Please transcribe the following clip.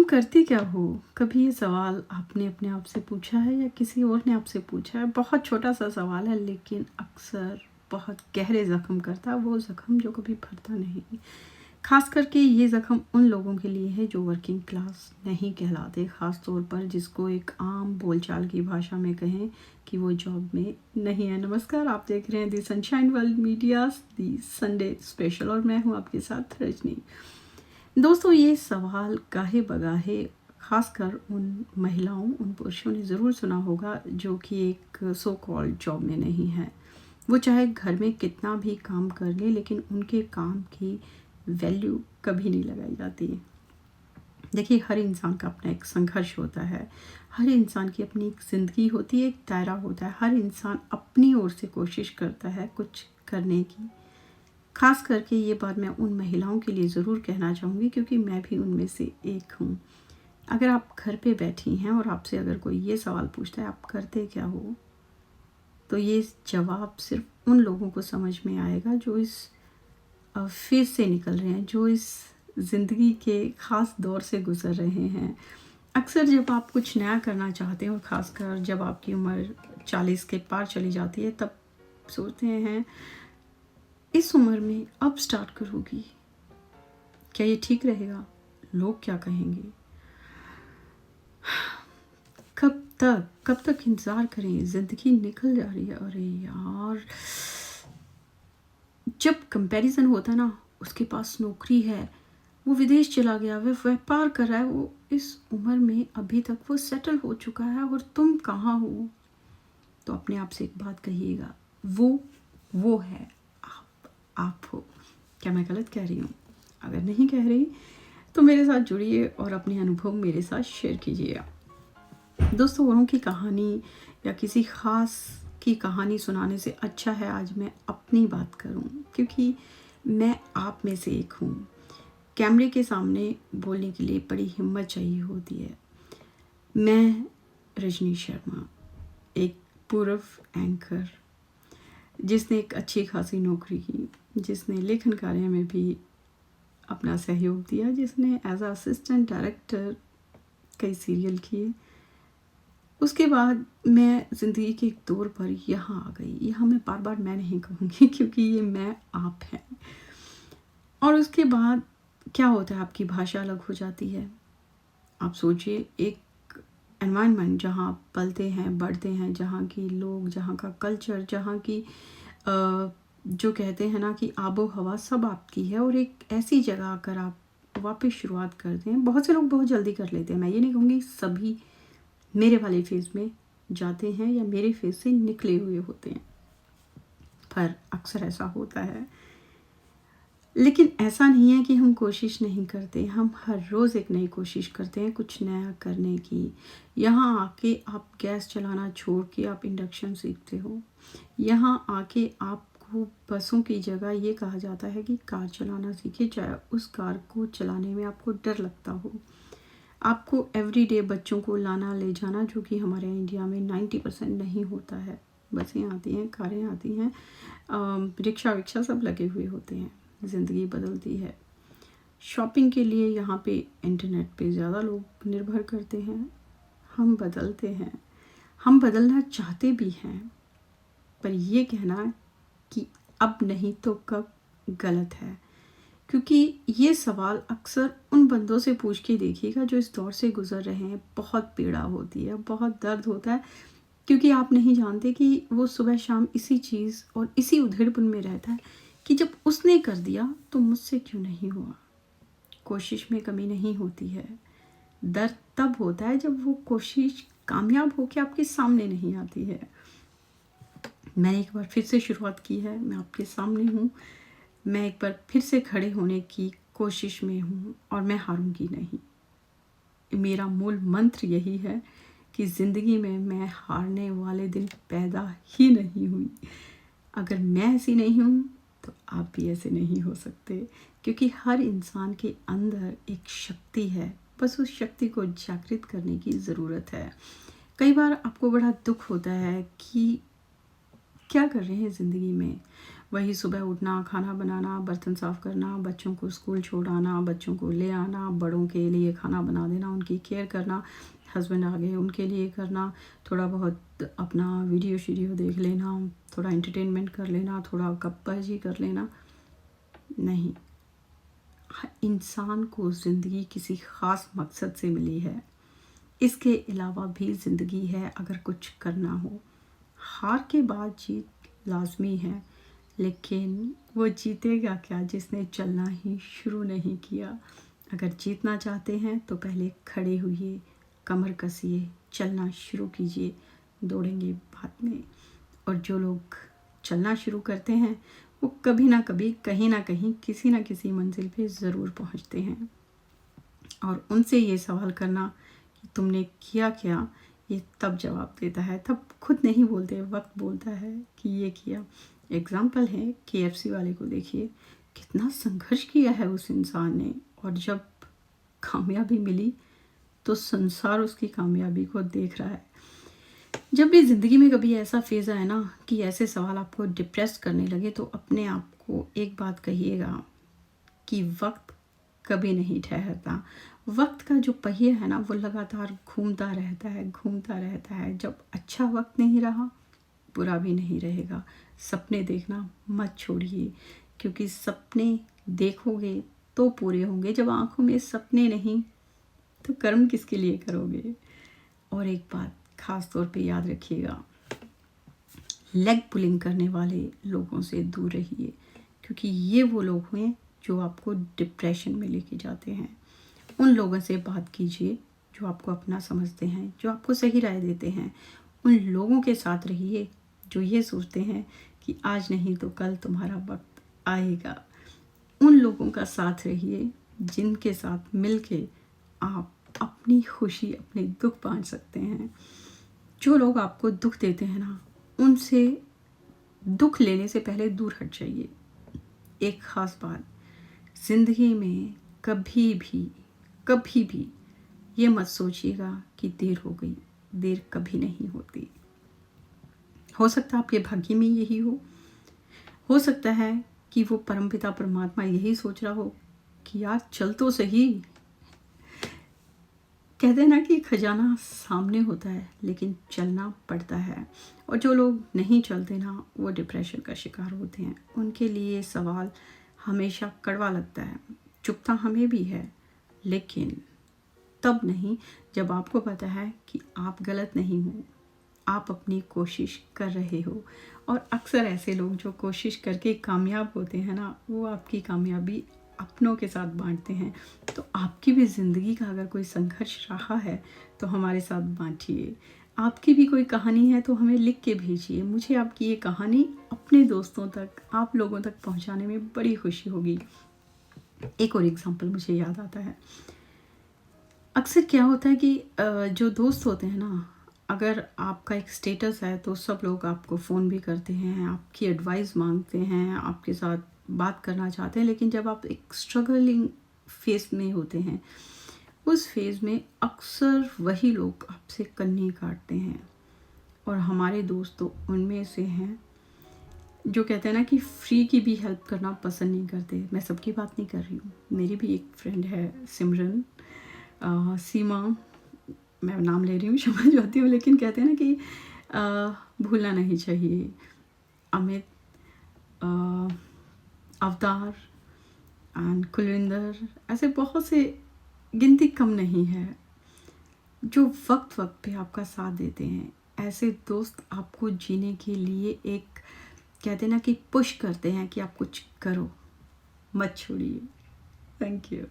करते क्या हो? कभी ये सवाल आपने अपने आप से पूछा है या किसी और ने आपसे पूछा है? बहुत छोटा-सा सवाल है लेकिन अक्सर बहुत गहरे ज़ख्म करता है, वो ज़ख्म जो कभी भरता नहीं। ख़ास करके ये ज़ख्म उन लोगों के लिए है जो वर्किंग क्लास नहीं कहलाते, ख़ास तौर पर जिसको एक आम बोलचाल की भाषा में कहें कि वो जॉब में नहीं है। नमस्कार, आप देख रहे हैं दी सनशाइन वर्ल्ड मीडियाज़ दी संडे स्पेशल और मैं हूँ आपके साथ रजनी। दोस्तों, ये सवाल गाहे बगाहे खासकर उन महिलाओं, उन पुरुषों ने ज़रूर सुना होगा जो कि एक सो कॉल्ड जॉब में नहीं है। वो चाहे घर में कितना भी काम कर ले लेकिन उनके काम की वैल्यू कभी नहीं लगाई जाती। देखिए, हर इंसान का अपना एक संघर्ष होता है, हर इंसान की अपनी एक ज़िंदगी होती है, एक दायरा होता है, हर इंसान अपनी ओर से कोशिश करता है कुछ करने की। ख़ास करके ये बात मैं उन महिलाओं के लिए ज़रूर कहना चाहूँगी क्योंकि मैं भी उनमें से एक हूँ। अगर आप घर पे बैठी हैं और आपसे अगर कोई ये सवाल पूछता है आप करते क्या हो? तो ये जवाब सिर्फ़ उन लोगों को समझ में आएगा जो इस फ़ेज़ से निकल रहे हैं, जो इस ज़िंदगी के ख़ास दौर से गुज़र रहे हैं। अक्सर जब आप कुछ नया करना चाहते हैं और ख़ासकर जब आपकी उम्र 40 के पार चली जाती है तब सोचते हैं इस उम्र में अब स्टार्ट करोगी, क्या ये ठीक रहेगा? लोग क्या कहेंगे? कब तक इंतज़ार करें? ज़िंदगी निकल जा रही है। अरे यार, जब कंपैरिज़न होता है ना, उसके पास नौकरी है, वो विदेश चला गया, वह व्यापार कर रहा है, वो इस उम्र में अभी तक वो सेटल हो चुका है और तुम कहाँ हो? तो अपने आप से एक बात कहिएगा, वो है आप हो। क्या मैं गलत कह रही हूँ? अगर नहीं कह रही तो मेरे साथ जुड़िए और अपने अनुभव मेरे साथ शेयर कीजिए। दोस्तों, औरों की कहानी या किसी ख़ास की कहानी सुनाने से अच्छा है आज मैं अपनी बात करूं, क्योंकि मैं आप में से एक हूं। कैमरे के सामने बोलने के लिए बड़ी हिम्मत चाहिए होती है। मैं रजनी शर्मा, एक पूर्व एंकर जिसने एक अच्छी खासी नौकरी की, जिसने लेखन कार्य में भी अपना सहयोग दिया, जिसने एज अ असिस्टेंट डायरेक्टर कई सीरियल किए। उसके बाद मैं ज़िंदगी के एक दौर पर यहाँ आ गई। यहाँ मैं बार बार मैं नहीं कहूँगी क्योंकि ये मैं आप है। और उसके बाद क्या होता है, आपकी भाषा अलग हो जाती है। आप सोचिए, एक एनवायरनमेंट जहाँ आप पलते हैं, बढ़ते हैं, जहाँ की लोग, जहाँ का कल्चर, जहाँ की जो कहते हैं ना कि आबो हवा सब आपकी है, और एक ऐसी जगह आकर आप वापस शुरुआत करते हैं। बहुत से लोग बहुत जल्दी कर लेते हैं, मैं ये नहीं कहूँगी सभी मेरे वाले फेज़ में जाते हैं या मेरे फेज़ से निकले हुए होते हैं, पर अक्सर ऐसा होता है। लेकिन ऐसा नहीं है कि हम कोशिश नहीं करते, हम हर रोज़ एक नई कोशिश करते हैं कुछ नया करने की। यहाँ आके आप गैस चलाना छोड़ के आप इंडक्शन सीखते हो। यहाँ आके आपको बसों की जगह ये कहा जाता है कि कार चलाना सीखिए, चाहे उस कार को चलाने में आपको डर लगता हो। आपको एवरीडे बच्चों को लाना ले जाना, जो कि हमारे इंडिया में 90% नहीं होता है। बसें आती हैं, कारें आती हैं, रिक्शा विक्शा सब लगे हुए होते हैं। ज़िंदगी बदलती है। शॉपिंग के लिए यहाँ पे इंटरनेट पे ज़्यादा लोग निर्भर करते हैं। हम बदलते हैं, हम बदलना चाहते भी हैं, पर ये कहना कि अब नहीं तो कब गलत है। क्योंकि ये सवाल अक्सर उन बंदों से पूछ के देखिएगा जो इस दौर से गुज़र रहे हैं। बहुत पीड़ा होती है, बहुत दर्द होता है, क्योंकि आप नहीं जानते कि वो सुबह शाम इसी चीज़ और इसी उधेड़पुन में रहता है कि जब उसने कर दिया तो मुझसे क्यों नहीं हुआ। कोशिश में कमी नहीं होती है, दर्द तब होता है जब वो कोशिश कामयाब होकर आपके सामने नहीं आती है। मैंने एक बार फिर से शुरुआत की है, मैं आपके सामने हूँ। मैं एक बार फिर से खड़े होने की कोशिश में हूँ और मैं हारूंगी नहीं। मेरा मूल मंत्र यही है कि ज़िंदगी में मैं हारने वाले दिन पैदा ही नहीं हुई। अगर मैं ऐसी नहीं हूँ तो आप भी ऐसे नहीं हो सकते, क्योंकि हर इंसान के अंदर एक शक्ति है, बस उस शक्ति को जागृत करने की ज़रूरत है। कई बार आपको बड़ा दुख होता है कि क्या कर रहे हैं ज़िंदगी में, वही सुबह उठना, खाना बनाना, बर्तन साफ़ करना, बच्चों को स्कूल छोड़ाना, बच्चों को ले आना, बड़ों के लिए खाना बना देना, उनकी केयर करना, हस्बैंड आ गए उनके लिए करना, थोड़ा बहुत अपना वीडियो शीडियो देख लेना, थोड़ा एंटरटेनमेंट कर लेना, थोड़ा गप्पाजी कर लेना। नहीं, इंसान को ज़िंदगी किसी ख़ास मकसद से मिली है। इसके अलावा भी ज़िंदगी है अगर कुछ करना हो। हार के बाद जीत लाजमी है, लेकिन वो जीतेगा क्या जिसने चलना ही शुरू नहीं किया। अगर जीतना चाहते हैं तो पहले खड़े होइए, कमर कसिए, चलना शुरू कीजिए, दौड़ेंगे बाद में। और जो लोग चलना शुरू करते हैं वो कभी ना कभी, कहीं ना कहीं, किसी ना किसी मंजिल पे ज़रूर पहुंचते हैं। और उनसे ये सवाल करना कि तुमने किया क्या, ये तब जवाब देता है, तब खुद नहीं बोलते, वक्त बोलता है कि ये किया। एग्ज़ाम्पल है KFC वाले को देखिए, कितना संघर्ष किया है उस इंसान ने, और जब कामयाबी मिली तो संसार उसकी कामयाबी को देख रहा है। जब भी ज़िंदगी में कभी ऐसा फेज़ आए ना कि ऐसे सवाल आपको डिप्रेस करने लगे, तो अपने आप को एक बात कहिएगा कि वक्त कभी नहीं ठहरता। वक्त का जो पहिया है ना वो लगातार घूमता रहता है, घूमता रहता है। जब अच्छा वक्त नहीं रहा, बुरा भी नहीं रहेगा। सपने देखना मत छोड़िए, क्योंकि सपने देखोगे तो पूरे होंगे। जब आंखों में सपने नहीं तो कर्म किसके लिए करोगे। और एक बात ख़ास तौर पे याद रखिएगा, लेग पुलिंग करने वाले लोगों से दूर रहिए, क्योंकि ये वो लोग हैं जो आपको डिप्रेशन में लेके जाते हैं। उन लोगों से बात कीजिए जो आपको अपना समझते हैं, जो आपको सही राय देते हैं। उन लोगों के साथ रहिए जो ये सोचते हैं कि आज नहीं तो कल तुम्हारा वक्त आएगा। उन लोगों का साथ रहिए जिनके साथ मिलके आप अपनी खुशी, अपने दुख बांट सकते हैं। जो लोग आपको दुख देते हैं ना, उनसे दुख लेने से पहले दूर हट जाइए। एक ख़ास बात, ज़िंदगी में कभी भी ये मत सोचिएगा कि देर हो गई। देर कभी नहीं होती। हो सकता है आपके भाग्य में यही हो सकता है कि वो परमपिता परमात्मा यही सोच रहा हो कि यार चल तो सही। कहते हैं ना कि खजाना सामने होता है लेकिन चलना पड़ता है। और जो लोग नहीं चलते ना, वो डिप्रेशन का शिकार होते हैं। उनके लिए सवाल हमेशा कड़वा लगता है। चुभता हमें भी है, लेकिन तब नहीं जब आपको पता है कि आप गलत नहीं हो, आप अपनी कोशिश कर रहे हो। और अक्सर ऐसे लोग जो कोशिश करके कामयाब होते हैं ना, वो आपकी कामयाबी अपनों के साथ बांटते हैं। तो आपकी भी ज़िंदगी का अगर कोई संघर्ष रहा है तो हमारे साथ बांटिए। आपकी भी कोई कहानी है तो हमें लिख के भेजिए। मुझे आपकी ये कहानी अपने दोस्तों तक, आप लोगों तक पहुंचाने में बड़ी खुशी होगी। एक और एग्जांपल मुझे याद आता है। अक्सर क्या होता है कि जो दोस्त होते हैं ना, अगर आपका एक स्टेटस है तो सब लोग आपको फ़ोन भी करते हैं, आपकी एडवाइस मांगते हैं, आपके साथ बात करना चाहते हैं। लेकिन जब आप एक स्ट्रगलिंग फेज़ में होते हैं, उस फेज़ में अक्सर वही लोग आपसे कन्नी काटते हैं। और हमारे दोस्त तो उनमें से हैं जो कहते हैं ना कि फ्री की भी हेल्प करना पसंद नहीं करते। मैं सबकी बात नहीं कर रही हूँ। मेरी भी एक फ्रेंड है सिमरन, सीमा, मैं नाम ले रही हूँ, समझ जाती हूँ, लेकिन कहते हैं ना कि भूलना नहीं चाहिए। अमित, अवतार एंड कुलविंदर, ऐसे बहुत से गिनती कम नहीं है जो वक्त पे आपका साथ देते हैं। ऐसे दोस्त आपको जीने के लिए एक, कहते हैं ना कि पुश करते हैं कि आप कुछ करो, मत छोड़िए। Thank you.